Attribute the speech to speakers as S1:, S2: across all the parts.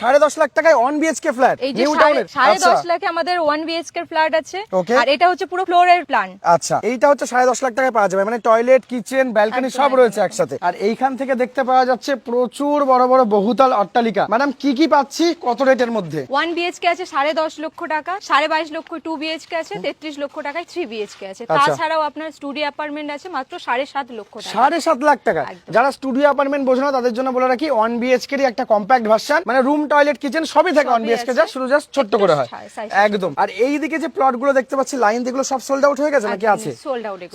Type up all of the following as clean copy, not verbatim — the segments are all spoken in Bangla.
S1: 10.5 লাখ টাকায় 1 বিএইচকে ফ্ল্যাট
S2: এই যে 10.5 লাখে আমাদের 1 বিএইচকে ফ্ল্যাট আছে আর এটা হচ্ছে পুরো ফ্লোরের প্ল্যান।
S1: আচ্ছা, এইটা হচ্ছে 10.5 লাখ টাকায় পাওয়া যাবে, মানে টয়লেট, কিচেন, ব্যালকনি সব রয়েছে একসাথে। আর এইখান থেকে দেখতে পাওয়া যাচ্ছে প্রচুর বড় বড় বহুতল অট্টালিকা। ম্যাডাম কি কি পাচ্ছি কত রেটের মধ্যে?
S2: 1 বিএইচকে আছে 10.5 লক্ষ টাকা, 22.5 লক্ষ 2 বিএইচকে আছে, 33 লক্ষ টাকায় 3 বিএইচকে আছে। তাছাড়াও আপনার স্টুডিও অ্যাপার্টমেন্ট আছে মাত্র 7.5 লক্ষ টাকা।
S1: 7.5 লাখ টাকা। যারা স্টুডিও অ্যাপার্টমেন্ট বোঝে না তাদের জন্য বলে রাখি 1 বিএইচকে এর একটা কম্প্যাক্ট ভার্সন, মানে রুম, টয়লেট, কিচেন সবই থাকে 1 বিএইচকে, যা শুধু জাস্ট ছোট্ট করে হয় একদম। আর এইদিকে যে প্লট গুলো দেখতে পাচ্ছি লাইন দিগুলো সব সোল্ড আউট হয়ে গেছে নাকি আছে?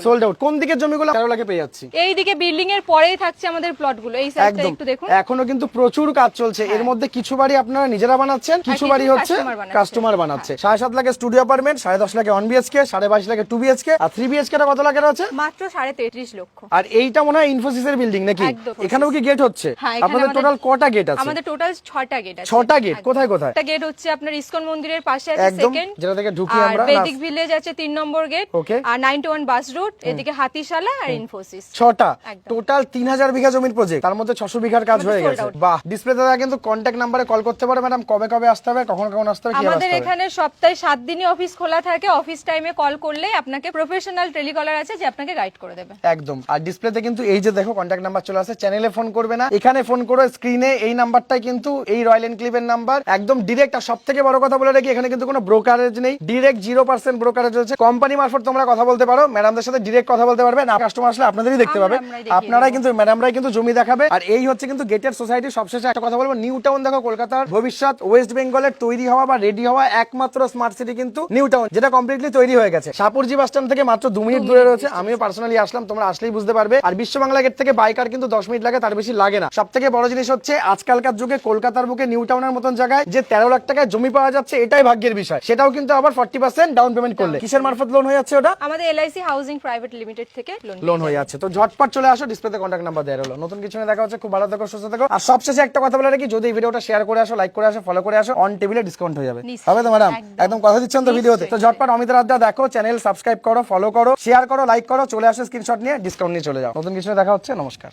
S1: Sold out. কোন দিকের জমিগুলো 13 লাখে পেয়ে যাচ্ছি?
S2: এইদিকে বিল্ডিং এর পরেই থাকছে আমাদের প্লট গুলো। এই সাইডটা একটু দেখুন,
S1: এখনো কিন্তু প্রচুর কাজ চলছে। এর মধ্যে কিছু বাড়ি আপনারা নিজেরা বানাচ্ছেন, কিছু বাড়ি হচ্ছে কাস্টমার বানাচ্ছে। 7.5 লাখে স্টুডিও অ্যাপার্টমেন্ট, 10.5 লাখে 1 বিএইচকে, 22.5 লাখে 2 বিএইচকে, আর 3 বিএইচকে টা কত লাখের আছে?
S2: মাত্র 33.5 লক্ষ।
S1: আর এইটা মনে হয় ইনফোসিসের বিল্ডিং নাকি? এখানেও কি গেট হচ্ছে? আপনাদের টোটাল কটা গেট আছে?
S2: আমাদের টোটাল 6টা গেট আছে।
S1: 6টা গেট। কোথায় কোথায়?
S2: একটা গেট হচ্ছে আপনার ইসকন মন্দিরের পাশে আছে সেকেন্ড,
S1: যেটা থেকে ঢুকি আমরা।
S2: বেদিক ভিলেজ আছে 3 নম্বর গেট, আর 91 বাস রুট, এদিকে হাতিশালা আর ইনফোসিস।
S1: 6টা টোটাল 3000 বিঘা জমির প্রজেক্ট, তার মধ্যে 600 বিঘার কাজ হয়ে গেছে। বাহ। ডিসপ্লেতে দেওয়া কিন্তু কন্টাক্ট নাম্বারে কল করতে পারো ম্যাডাম। কবে কবে আসতে হবে, কখন কখন আসতে হবে?
S2: আমাদের এখানে সপ্তাহে 7 দিনই অফিস খোলা থাকে। অফিস টাইমে কল করলে আপনাকে প্রফেশনাল টেলিকলার আছে যে আপনাকে গাইড করে দেবে
S1: একদম। আর ডিসপ্লেতে কিন্তু এই যে দেখো কন্টাক্ট নাম্বার চলে আসে, চ্যানেলে ফোন করবে না, এখানে ফোন করো। স্ক্রিনে এই নাম্বারটাই কিন্তু এই রয়্যাল এনক্লেভের নাম্বার, একদম ডিরেক্ট। আর সবথেকে বড় কথা বলে রাখি, এখানে কিন্তু কোনো ব্রোকারেজ নেই, ডিরেক্ট 0% ব্রোকারেজ হচ্ছে। কোম্পানি মারফত তোমরা কথা বলতে পারো, ম্যাডামদের সাথে ডিরেক্ট কথা বলতে পারবে না। কাস্টমার আসলে আপনাদেরই দেখতে পাবে, আপনারাই কিন্তু ম্যাডামরাই কিন্তু জমি দেখাবে। আর এই হচ্ছে কিন্তু গেটের সোসাইটি। সবশেষে একটা কথা বলবো, নিউ টাউন দেখো কলকাতার ভবিষ্যৎ, ওয়েস্ট বেঙ্গলের তৈরি হওয়া বা রেডি হওয়া একমাত্র স্মার্ট সিটি কিন্তু নিউ টাউন, যেটা কমপ্লিটলি তৈরি হয়ে গেছে। সাপুরজি বাস স্ট্যান্ড থেকে মাত্র 2 মিনিট দূরে রয়েছে। আমিও পার্সোনালি আসলাম, তোমরা আসলেই বুঝতে পারবে। আর বিশ্ব বাংলা গেট থেকে বাইকার কিন্তু 10 মিনিট লাগে, তার বেশি লাগে না। সবথেকে বড় জিনিস হচ্ছে আজকালকার যুগে কলকাতার বুকে নিউ টাউনের মতন জায়গায় যে 13 লাখ টাকায় জমি পাওয়া যাচ্ছে, এটাই ভাগ্যের বিষয়। সেটাও কিন্তু আবার 40% ডাউন পেমেন্ট করলে। কিসের মারফত লোন হয়ে যাচ্ছে ওটা?
S2: আমাদের এলআইসি হাউজিং প্রাইভেট লিমিটেড থেকে
S1: লোন হয়ে যাচ্ছে। তো ঝটপট চলে আসো, ডিসপ্লেতে কন্টাক্ট নাম্বার দেওয়া হলো। নতুন কিছু নিয়ে দেখা হচ্ছে। খুব ভালো থাকো, সুস্থ থাকো। আর সবশেষে একটা কথা বলে রাখি, যদি এই ভিডিওটা শেয়ার করে আসো, লাইক করে আসো, ফলো করে আসো, অন টেবিলে ডিসকাউন্ট হয়ে যাবে। হবে তো ম্যাডাম? একদম কথা দিচ্ছেন তো ভিডিওতে? তো ঝটপট অমিত রাজ্জা দেখো, চ্যানেল সাবস্ক্রাইব করো, ফলো করো, শেয়ার করো, লাইক করো, চলে আসো, স্ক্রিনশট নিয়ে ডিসকাউন্ট নিয়ে চলে যাও। নতুন কিছু নিয়ে দেখা হচ্ছে। নমস্কার।